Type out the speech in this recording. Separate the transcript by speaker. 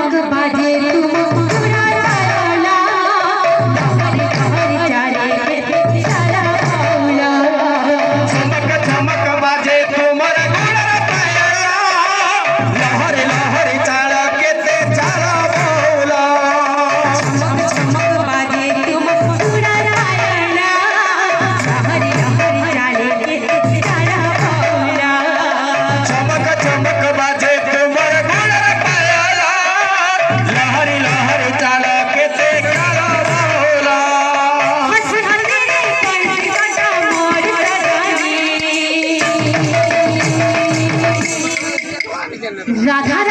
Speaker 1: चमक बाजे तुम पूरा ताला हरी हरी चाले के सारा पाउला
Speaker 2: चमक चमक बाजे तुमर गुणर पायला लहर लहर चाल के ते चाला बोला
Speaker 1: चमक चमक बाजे तुम पूरा ताला हरी हरी चाले के सारा पाउला
Speaker 2: चमक चमक बाजे तुमर गुणर पायला लहर लहर चाल के ते चाला बोला
Speaker 1: हंस हंस कर काटा मोर राधा